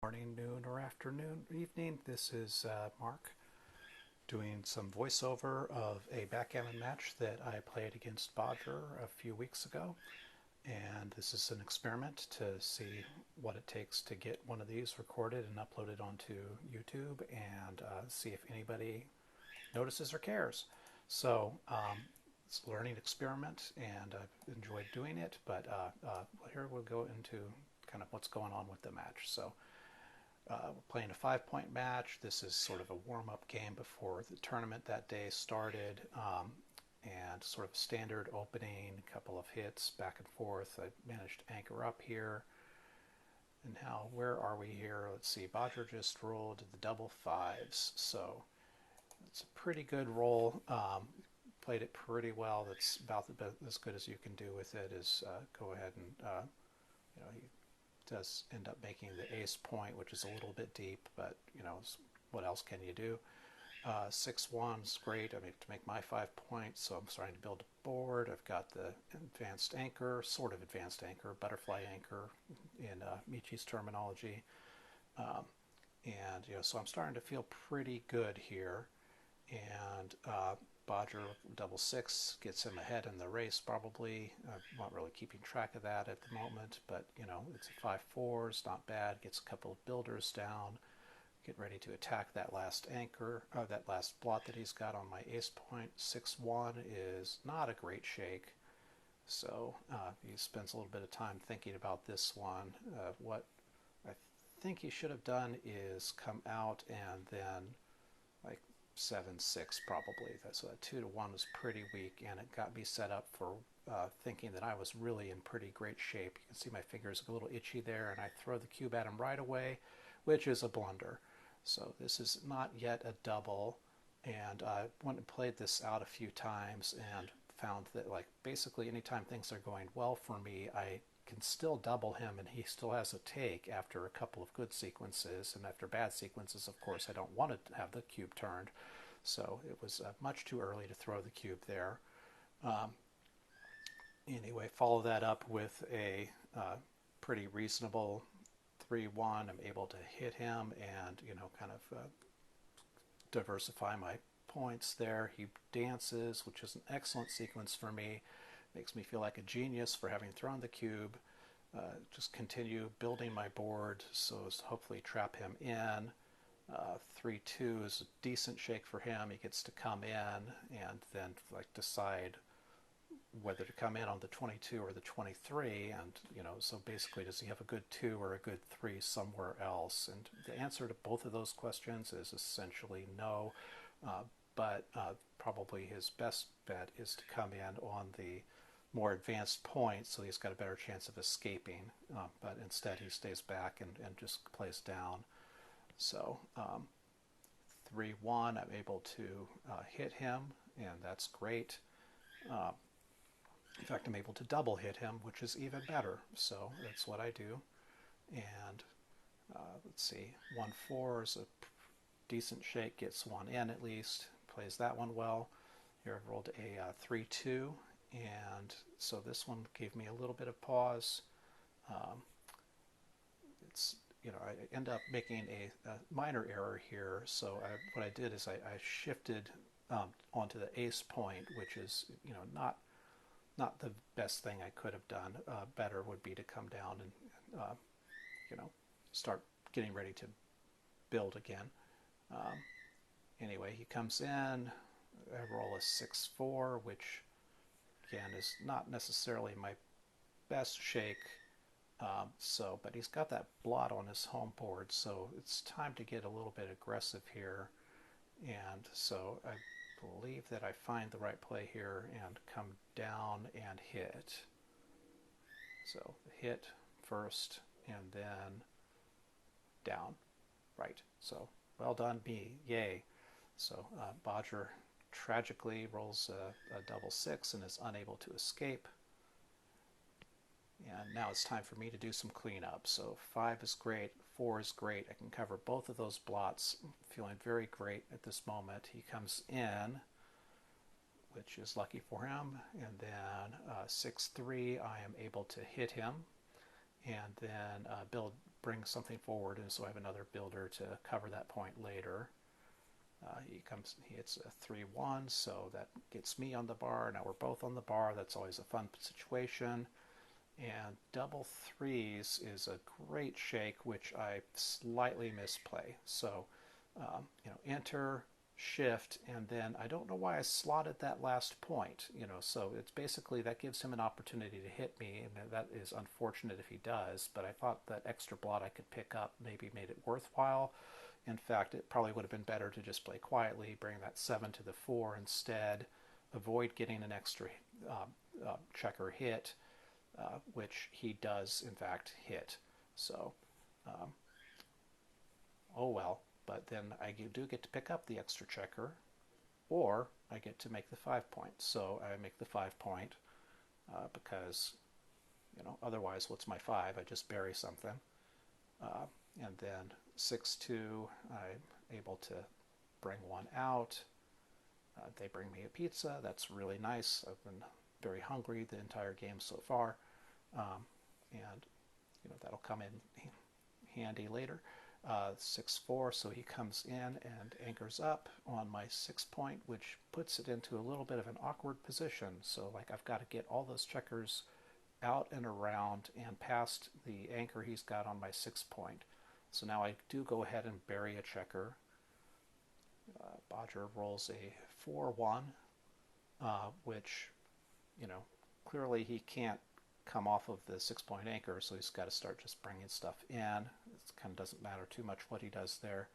Morning, noon, or afternoon, evening. This is Mark doing some voiceover of a backgammon match that I played against Bodger a few weeks ago. And this is an experiment to see what it takes to get one of these recorded and uploaded onto YouTube and see if anybody notices or cares. So it's a learning experiment and I've enjoyed doing it, but here we'll go into kind of what's going on with the match. So we're playing a 5-point match. This is sort of a warm-up game before the tournament that day started, and sort of standard opening, a couple of hits back and forth. I managed to anchor up here. And now, where are we here? Let's see, Bodger just rolled the double fives, so it's a pretty good roll. Played it pretty well. That's about as good as you can do with it, is go ahead and, he does end up making the ace point, which is a little bit deep, but what else can you do? 6-1 is great. I mean, to make my 5 points, so I'm starting to build a board. I've got the advanced anchor, sort of advanced anchor, butterfly anchor in Michi's terminology, and so I'm starting to feel pretty good here. And Bodger double six gets him ahead in the race probably. I'm not really keeping track of that at the moment, but it's a 5-4, it's not bad. Gets a couple of builders down. Get ready to attack that last anchor, that last blot that he's got on my ace point. 6-1 is not a great shake, so he spends a little bit of time thinking about this one. What I think he should have done is come out and then like 7-6 probably. So that 2-1 was pretty weak, and it got me set up for thinking that I was really in pretty great shape. You can see my fingers are a little itchy there, and I throw the cube at him right away, which is a blunder. So this is not yet a double, and I went and played this out a few times and found that basically anytime things are going well for me, I can still double him and he still has a take after a couple of good sequences, and after bad sequences, of course, I don't want to have the cube turned. So it was much too early to throw the cube there. Anyway, follow that up with a pretty reasonable 3-1. I'm able to hit him and kind of diversify my points there. He dances, which is an excellent sequence for me. Makes me feel like a genius for having thrown the cube. Just continue building my board so as to hopefully trap him in. 3-2 is a decent shake for him. He gets to come in and then decide whether to come in on the 22 or the 23, and so basically, does he have a good 2 or a good 3 somewhere else? And the answer to both of those questions is essentially no, but probably his best bet is to come in on the more advanced point, so he's got a better chance of escaping, but instead he stays back and just plays down. So 3-1, I'm able to hit him, and that's great. In fact, I'm able to double hit him, which is even better. So that's what I do. And let's see, 1-4 is a decent shake, gets one in at least, plays that one well. Here I've rolled a 3-2, and so this one gave me a little bit of pause. I end up making a minor error here. So what I did is I shifted onto the ace point, which is not the best thing I could have done. Better would be to come down and start getting ready to build again. Anyway, he comes in. I roll a 6-4, which again is not necessarily my best shake. But he's got that blot on his home board, so it's time to get a little bit aggressive here. And so I believe that I find the right play here and come down and hit. So hit first and then down. Right. So well done, me. Yay. So Bodger tragically rolls a double six and is unable to escape. And now it's time for me to do some cleanup. So 5 is great, 4 is great. I can cover both of those blots. I'm feeling very great at this moment. He comes in, which is lucky for him. And then 6-3, I am able to hit him and then build bring something forward, and so I have another builder to cover that point later. He hits a 3-1, so that gets me on the bar. Now we're both on the bar. That's always a fun situation. And double threes is a great shake, which I slightly misplay. So, enter, shift, and then I don't know why I slotted that last point. So it's basically that gives him an opportunity to hit me, and that is unfortunate if he does. But I thought that extra blot I could pick up maybe made it worthwhile. In fact, it probably would have been better to just play quietly, bring that 7 to the 4 instead, avoid getting an extra checker hit, which he does, in fact, hit. So, oh well. But then I do get to pick up the extra checker, or I get to make the 5 point. So I make the 5 point because, otherwise, what's my 5? I just bury something. And then 6-2, I'm able to bring one out. They bring me a pizza. That's really nice. I've been very hungry the entire game so far. And that'll come in handy later. 6-4, so he comes in and anchors up on my 6 point, which puts it into a little bit of an awkward position. So I've got to get all those checkers out and around and past the anchor he's got on my 6 point. So now I do go ahead and bury a checker. Bodger rolls a 4-1, which, clearly he can't come off of the 6 point anchor, so he's got to start just bringing stuff in. It kind of doesn't matter too much what he does there.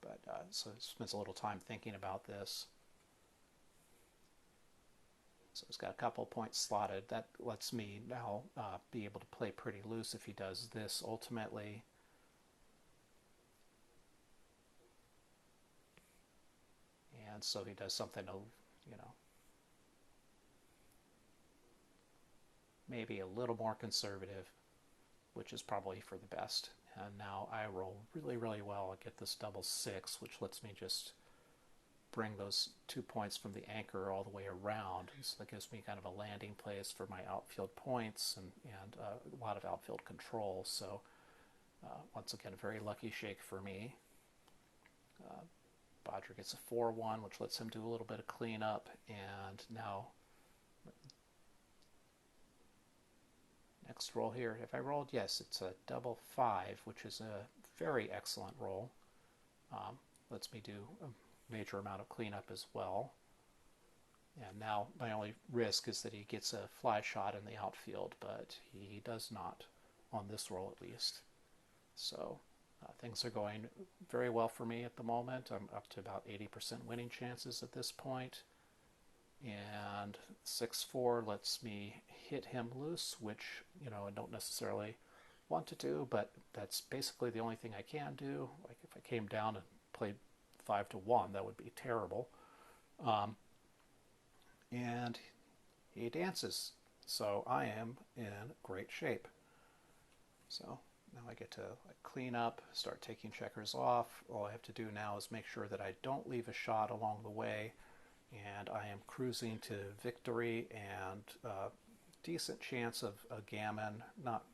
But so he spends a little time thinking about this. So he's got a couple points slotted. That lets me now be able to play pretty loose if he does this ultimately. And so he does something to, maybe a little more conservative, which is probably for the best. And now I roll really, really well. I get this double 6, which lets me just bring those 2 points from the anchor all the way around. So that gives me kind of a landing place for my outfield points and a lot of outfield control. So once again, a very lucky shake for me. Bodger gets a 4-1, which lets him do a little bit of cleanup. And now next roll here, if I rolled, yes, it's a double 5, which is a very excellent roll. Lets me do a major amount of cleanup as well. And now my only risk is that he gets a fly shot in the outfield, but he does not on this roll at least. So things are going very well for me at the moment. I'm up to about 80% winning chances at this point. And 6-4 lets me hit him loose, which, I don't necessarily want to do, but that's basically the only thing I can do. Like if I came down and played 5-1, that would be terrible. And he dances, so I am in great shape. So now I get to clean up, start taking checkers off. All I have to do now is make sure that I don't leave a shot along the way, and I am cruising to victory and decent chance of a gammon. Not,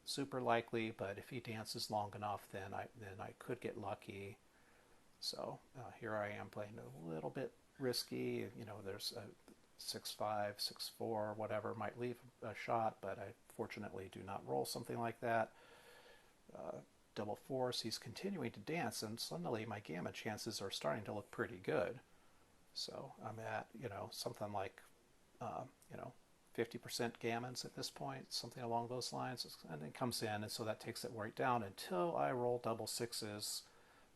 super likely, but if he dances long enough, then I could get lucky. So here I am playing a little bit risky. There's a 6-5, 6-4, whatever might leave a shot, but I fortunately do not roll something like that. Double 4s, he's continuing to dance, and suddenly my gammon chances are starting to look pretty good. So I'm at, something like, 50% gammons at this point, something along those lines, and it comes in, and so that takes it right down until I roll double 6s.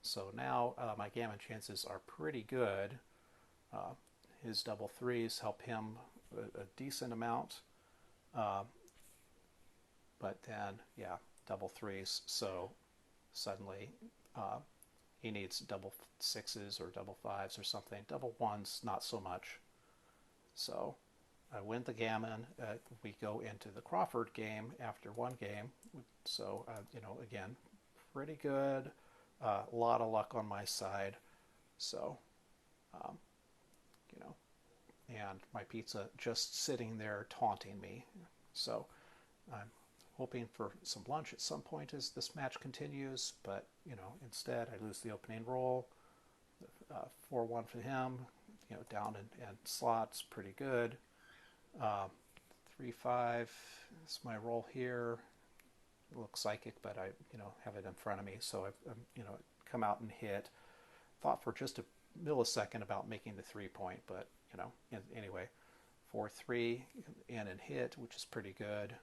So now my gammon chances are pretty good. His double 3s help him a decent amount, but then, double 3s, so suddenly he needs double 6s or double 5s or something. Double 1s, not so much. So I win the gammon. We go into the Crawford game after one game. So, again, pretty good. A lot of luck on my side. So, and my pizza just sitting there taunting me. So I'm hoping for some lunch at some point as this match continues, but instead I lose the opening roll. 4-1 for him. Down and slots pretty good. 3-5 is my roll here. It looks psychic, but I have it in front of me, so I come out and hit. Thought for just a millisecond about making the 3-point, but anyway, 4-3 in and hit, which is pretty good.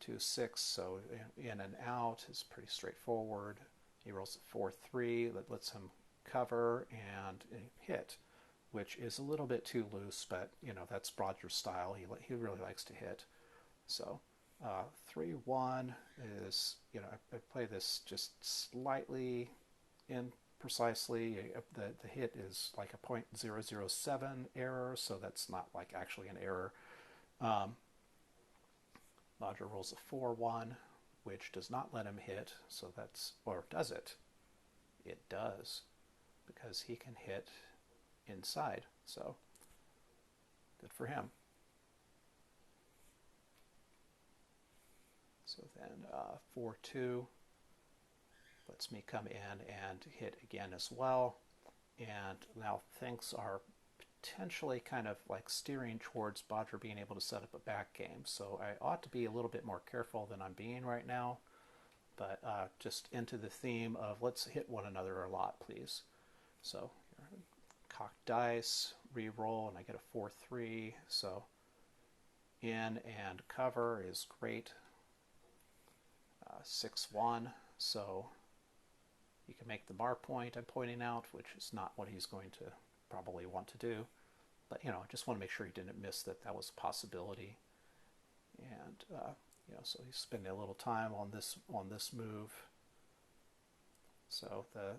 2-6, so in and out is pretty straightforward. He rolls a 4-3 that lets him cover and hit, which is a little bit too loose, but that's Bodger's style. He really likes to hit. So 3-1 is, I play this just slightly imprecisely. The hit is like a .007 error, so that's not like actually an error. Bodger rolls a 4-1, which does not let him hit, so that's, or does it? It does, because he can hit inside, so good for him. So then 4-2 lets me come in and hit again as well, and now things are potentially kind of like steering towards Bodger being able to set up a back game, so I ought to be a little bit more careful than I'm being right now, but just into the theme of let's hit one another a lot, please. So cock dice, re-roll, and I get a 4-3, so in and cover is great. 6-1, so you can make the bar point I'm pointing out, which is not what he's going to probably want to do, but I just want to make sure he didn't miss that was a possibility. And so he's spending a little time on this move. So the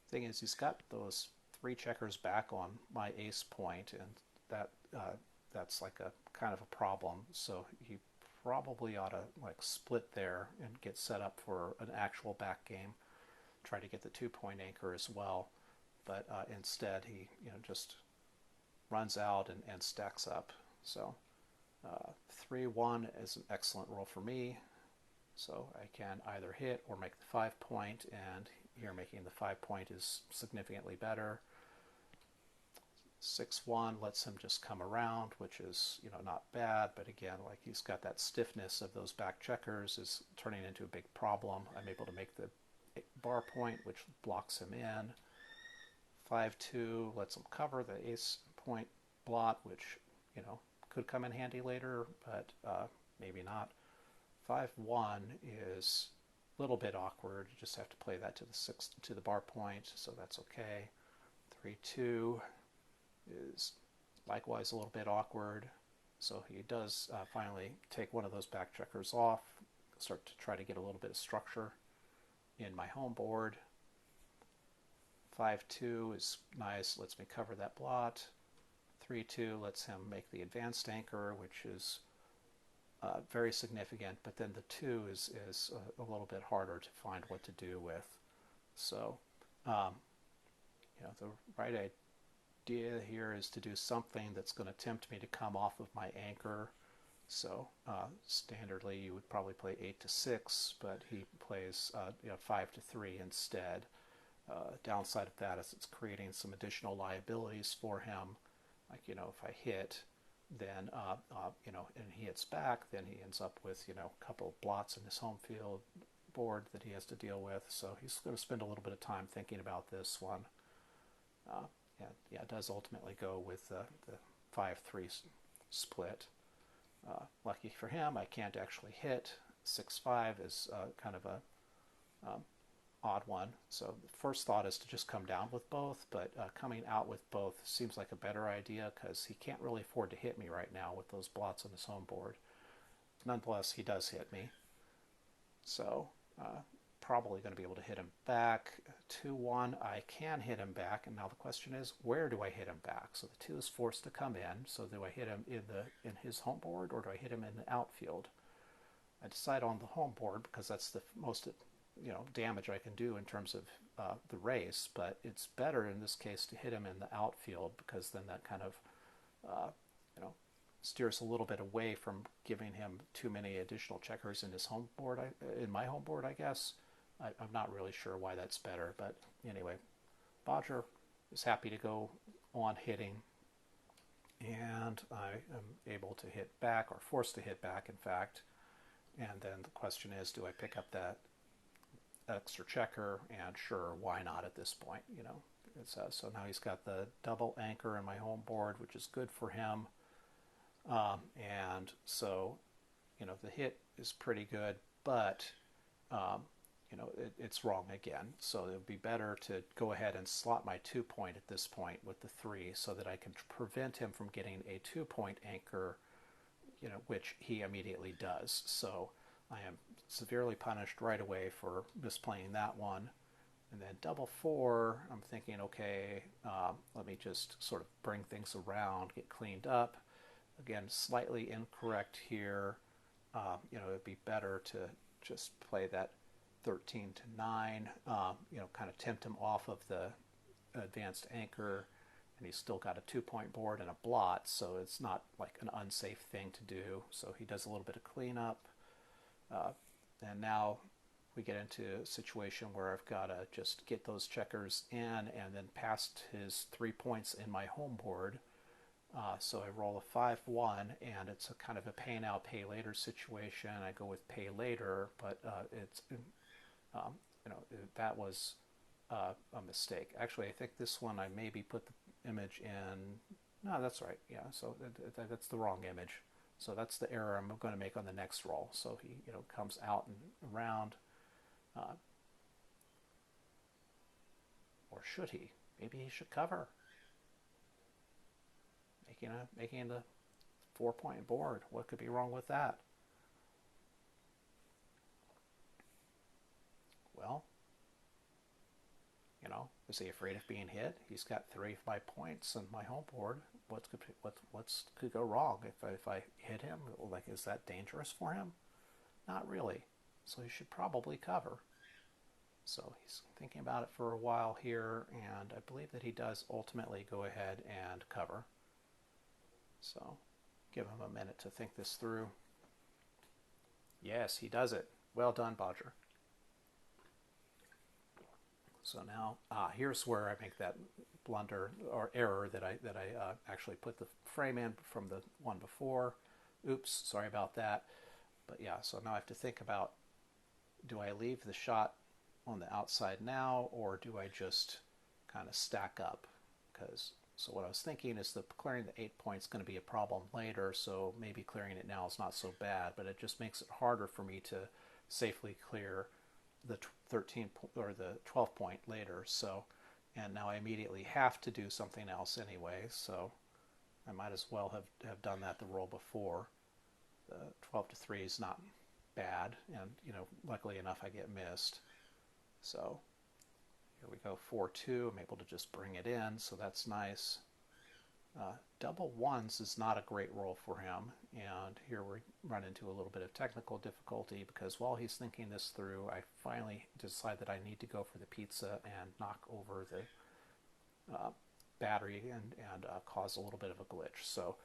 thing is, he's got those 3 checkers back on my ace point, and that's like a kind of a problem. So he probably ought to like split there and get set up for an actual back game. Try to get the 2-point anchor as well, but instead he just runs out and stacks up. So 3-1 is an excellent roll for me. So I can either hit or make the 5-point, and here making the 5-point is significantly better. 6-1 lets him just come around, which is not bad, but again, like he's got that stiffness of those back checkers is turning into a big problem. I'm able to make the bar point, which blocks him in. 5-2 lets him cover the ace point blot, which could come in handy later, but maybe not. 5-1 is a little bit awkward. You just have to play that to the bar point, so that's okay. 3-2 is likewise a little bit awkward, so he does finally take one of those back checkers off, start to try to get a little bit of structure in my home board. 5-2 is nice, lets me cover that blot. 3-2 lets him make the advanced anchor, which is very significant, but then the 2 is a little bit harder to find what to do with. So the right idea here is to do something that's going to tempt me to come off of my anchor. So standardly you would probably play 8-6, but he plays 5-3 instead. Downside of that is it's creating some additional liabilities for him. Like if I hit, then and he hits back, then he ends up with a couple of blots in his home field board that he has to deal with. So he's going to spend a little bit of time thinking about this one. It does ultimately go with the 5-3 split. Lucky for him, I can't actually hit. 6-5 is kind of a odd one. So the first thought is to just come down with both, but coming out with both seems like a better idea because he can't really afford to hit me right now with those blots on his home board. Nonetheless, he does hit me. So probably going to be able to hit him back. 2-1, I can hit him back, and now the question is, where do I hit him back? So the 2 is forced to come in, so do I hit him in his home board, or do I hit him in the outfield? I decide on the home board because that's the most damage I can do in terms of the race, but it's better in this case to hit him in the outfield because then that kind of steers a little bit away from giving him too many additional checkers in his home board, in my home board, I guess. I'm not really sure why that's better, but anyway, Bodger is happy to go on hitting, and I am able to hit back, or forced to hit back, in fact. And then the question is, do I pick up that extra checker? And sure, why not at this point? So now he's got the double anchor in my home board, which is good for him. And so, the hit is pretty good, but it's wrong again. So it would be better to go ahead and slot my 2-point at this point with the 3, so that I can prevent him from getting a 2-point anchor, which he immediately does. So I am severely punished right away for misplaying that one. And then double 4, I'm thinking, okay, let me just sort of bring things around, get cleaned up. Again, slightly incorrect here. It'd be better to just play that 13 to 9, kind of tempt him off of the advanced anchor, and he's still got a 2-point board and a blot, so it's not like an unsafe thing to do. So he does a little bit of cleanup, and now we get into a situation where I've got to just get those checkers in and then past his 3 points in my home board. So I roll a 5-1, and it's a kind of a pay now, pay later situation. I go with pay later, but that was a mistake. Actually, I think this one I maybe put the image in. No, that's right. Yeah, so that's the wrong image. So that's the error I'm going to make on the next roll. So he, comes out and around. Or should he? Maybe he should cover. Making the 4-point board. What could be wrong with that? Well, is he afraid of being hit? He's got 3 of my points on my home board. What could go wrong if I hit him? Like, is that dangerous for him? Not really. So he should probably cover. So he's thinking about it for a while here, and I believe that he does ultimately go ahead and cover. So give him a minute to think this through. Yes, he does it. Well done, Bodger. So now, here's where I make that blunder or error that I actually put the frame in from the one before. Oops, sorry about that. But yeah, so now I have to think about, do I leave the shot on the outside now, or do I just kind of stack up? So what I was thinking is that clearing the 8 points is going to be a problem later, so maybe clearing it now is not so bad, but it just makes it harder for me to safely clear the 13 or the 12 point later. So, and now I immediately have to do something else anyway, so I might as well have done that the roll before. The 12 to 3 is not bad, and luckily enough I get missed. So here we go, 4-2. I'm able to just bring it in, so that's nice. Double 1s is not a great roll for him, and here we run into a little bit of technical difficulty because while he's thinking this through, I finally decide that I need to go for the pizza and knock over the battery and cause a little bit of a glitch. So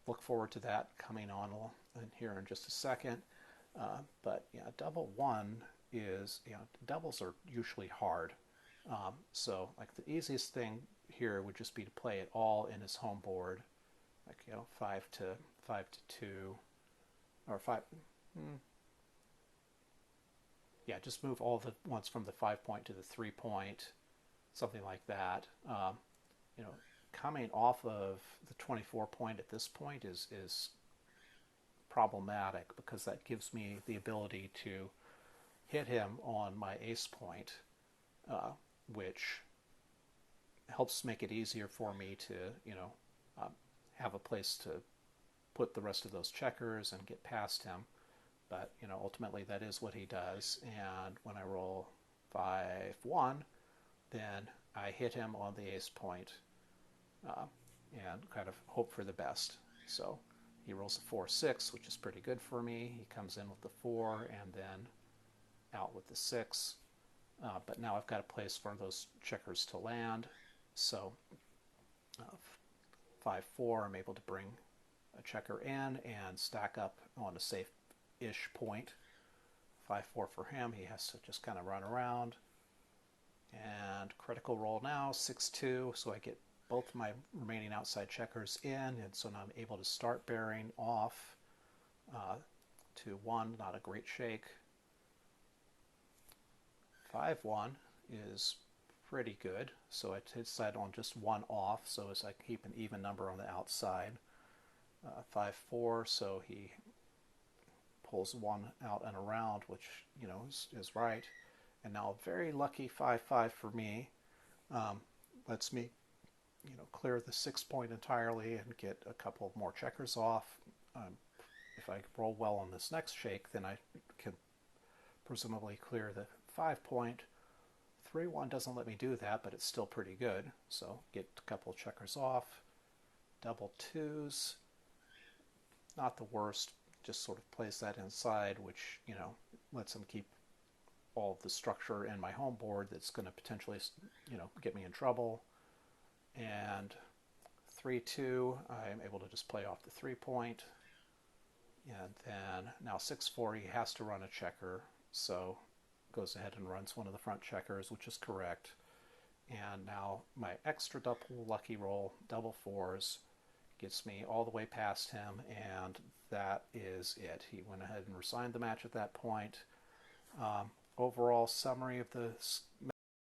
look forward to that coming on in here in just a second. But yeah, double 1 is, doubles are usually hard. So like the easiest thing here would just be to play it all in his home board, like 5 to 2, or 5. Yeah, just move all the ones from the 5 point to the 3 point, something like that. Coming off of the 24 point at this point is problematic because that gives me the ability to hit him on my ace point, which helps make it easier for me to, have a place to put the rest of those checkers and get past him. But, ultimately that is what he does. And when I roll 5-1, then I hit him on the ace point and kind of hope for the best. So he rolls a 4-6, which is pretty good for me. He comes in with the 4 and then out with the 6. But now I've got a place for those checkers to land. So 5-4, I'm able to bring a checker in and stack up on a safe-ish point. 5-4 for him. He has to just kind of run around. And critical roll now, 6-2, so I get both my remaining outside checkers in, and so now I'm able to start bearing off to 1, not a great shake. 5-1 is pretty good, so I decide on just 1 off, so as I keep an even number on the outside. 5-4, so he pulls 1 out and around, which, you know, is right. And now a very lucky 5-5 for me. Lets me, you know, clear the 6 point entirely and get a couple more checkers off. If I roll well on this next shake, then I can presumably clear the 5 point. 3-1 doesn't let me do that, but it's still pretty good. So get a couple checkers off. Double 2s, not the worst. Just sort of plays that inside, which, you know, lets him keep all of the structure in my home board that's going to potentially, you know, get me in trouble. And 3-2, I'm able to just play off the 3 point. And then now 6-4, he has to run a checker, so goes ahead and runs one of the front checkers, which is correct. And now my extra double lucky roll, double 4s, gets me all the way past him, and that is it. He went ahead and resigned the match at that point. Overall summary of the